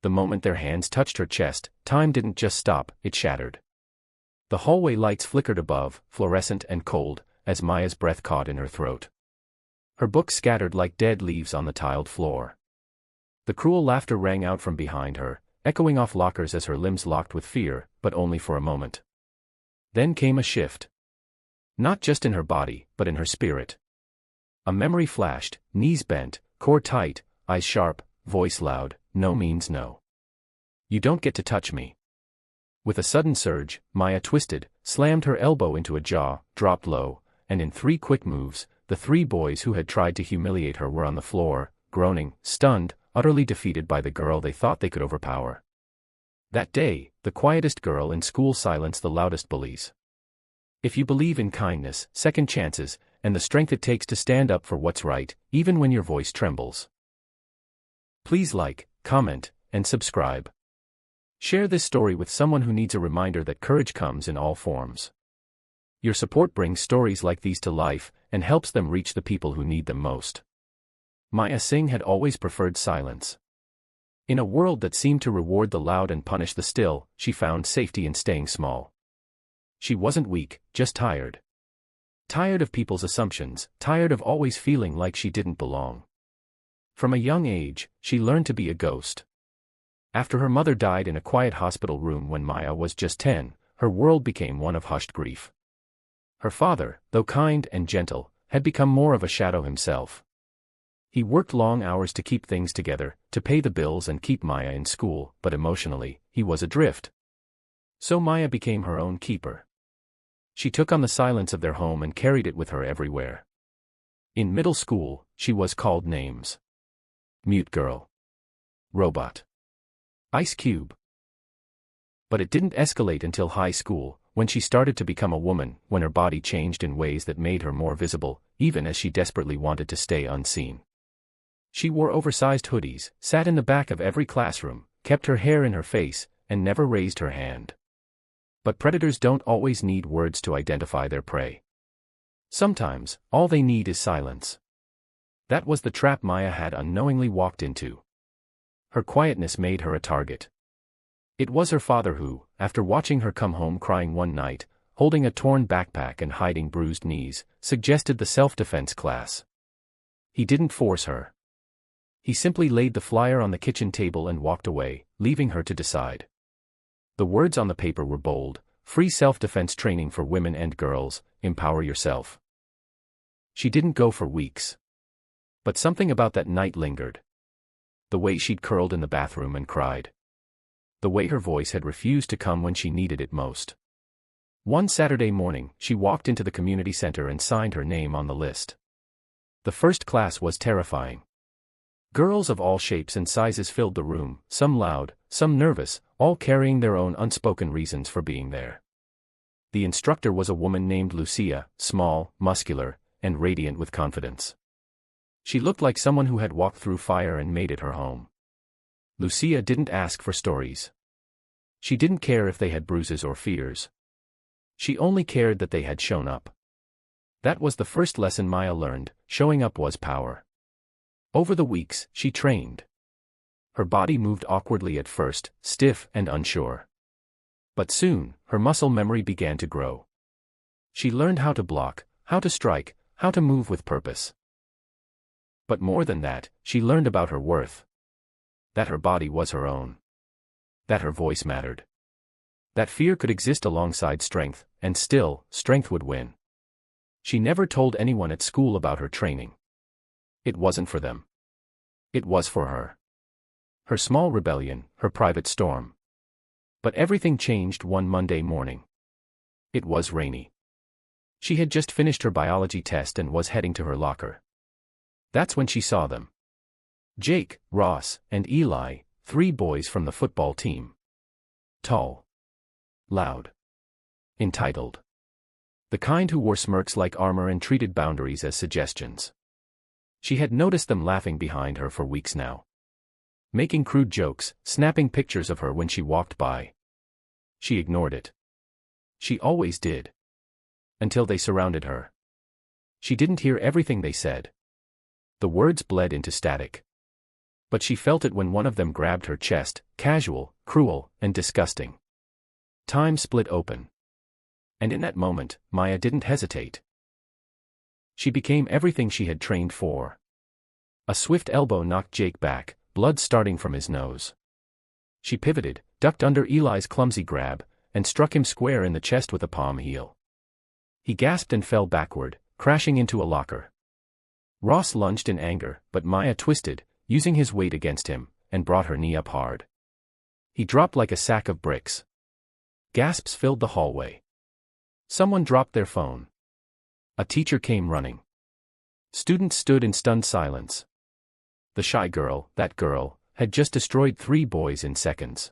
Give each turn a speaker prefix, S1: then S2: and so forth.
S1: The moment their hands touched her chest, time didn't just stop, it shattered. The hallway lights flickered above, fluorescent and cold, as Maya's breath caught in her throat. Her books scattered like dead leaves on the tiled floor. The cruel laughter rang out from behind her, echoing off lockers as her limbs locked with fear, but only for a moment. Then came a shift. Not just in her body, but in her spirit. A memory flashed, knees bent, core tight, eyes sharp, voice loud, no means no. You don't get to touch me. With a sudden surge, Maya twisted, slammed her elbow into a jaw, dropped low, and in 3 quick moves, the 3 boys who had tried to humiliate her were on the floor, groaning, stunned, utterly defeated by the girl they thought they could overpower. That day, the quietest girl in school silenced the loudest bullies. If you believe in kindness, second chances, and the strength it takes to stand up for what's right, even when your voice trembles. Please like, comment, and subscribe. Share this story with someone who needs a reminder that courage comes in all forms. Your support brings stories like these to life, and helps them reach the people who need them most. Maya Singh had always preferred silence. In a world that seemed to reward the loud and punish the still, she found safety in staying small. She wasn't weak, just tired. Tired of people's assumptions, tired of always feeling like she didn't belong. From a young age, she learned to be a ghost. After her mother died in a quiet hospital room when Maya was just 10, her world became one of hushed grief. Her father, though kind and gentle, had become more of a shadow himself. He worked long hours to keep things together, to pay the bills and keep Maya in school, but emotionally, he was adrift. So Maya became her own keeper. She took on the silence of their home and carried it with her everywhere. In middle school, she was called names. Mute girl. Robot. Ice cube. But it didn't escalate until high school, when she started to become a woman, when her body changed in ways that made her more visible, even as she desperately wanted to stay unseen. She wore oversized hoodies, sat in the back of every classroom, kept her hair in her face, and never raised her hand. But predators don't always need words to identify their prey. Sometimes, all they need is silence. That was the trap Maya had unknowingly walked into. Her quietness made her a target. It was her father who, after watching her come home crying one night, holding a torn backpack and hiding bruised knees, suggested the self-defense class. He didn't force her. He simply laid the flyer on the kitchen table and walked away, leaving her to decide. The words on the paper were bold: free self-defense training for women and girls, empower yourself. She didn't go for weeks. But something about that night lingered. The way she'd curled in the bathroom and cried. The way her voice had refused to come when she needed it most. One Saturday morning, she walked into the community center and signed her name on the list. The first class was terrifying. Girls of all shapes and sizes filled the room, some loud, some nervous, all carrying their own unspoken reasons for being there. The instructor was a woman named Lucia, small, muscular, and radiant with confidence. She looked like someone who had walked through fire and made it her home. Lucia didn't ask for stories. She didn't care if they had bruises or fears. She only cared that they had shown up. That was the first lesson Maya learned: showing up was power. Over the weeks, she trained. Her body moved awkwardly at first, stiff and unsure. But soon, her muscle memory began to grow. She learned how to block, how to strike, how to move with purpose. But more than that, she learned about her worth. That her body was her own. That her voice mattered. That fear could exist alongside strength, and still, strength would win. She never told anyone at school about her training. It wasn't for them. It was for her. Her small rebellion, her private storm. But everything changed one Monday morning. It was rainy. She had just finished her biology test and was heading to her locker. That's when she saw them. Jake, Ross, and Eli, 3 boys from the football team. Tall. Loud. Entitled. The kind who wore smirks like armor and treated boundaries as suggestions. She had noticed them laughing behind her for weeks now. Making crude jokes, snapping pictures of her when she walked by. She ignored it. She always did. Until they surrounded her. She didn't hear everything they said. The words bled into static. But she felt it when one of them grabbed her chest, casual, cruel, and disgusting. Time split open. And in that moment, Maya didn't hesitate. She became everything she had trained for. A swift elbow knocked Jake back, blood starting from his nose. She pivoted, ducked under Eli's clumsy grab, and struck him square in the chest with a palm heel. He gasped and fell backward, crashing into a locker. Ross lunged in anger, but Maya twisted, using his weight against him, and brought her knee up hard. He dropped like a sack of bricks. Gasps filled the hallway. Someone dropped their phone. A teacher came running. Students stood in stunned silence. The shy girl, that girl, had just destroyed 3 boys in seconds.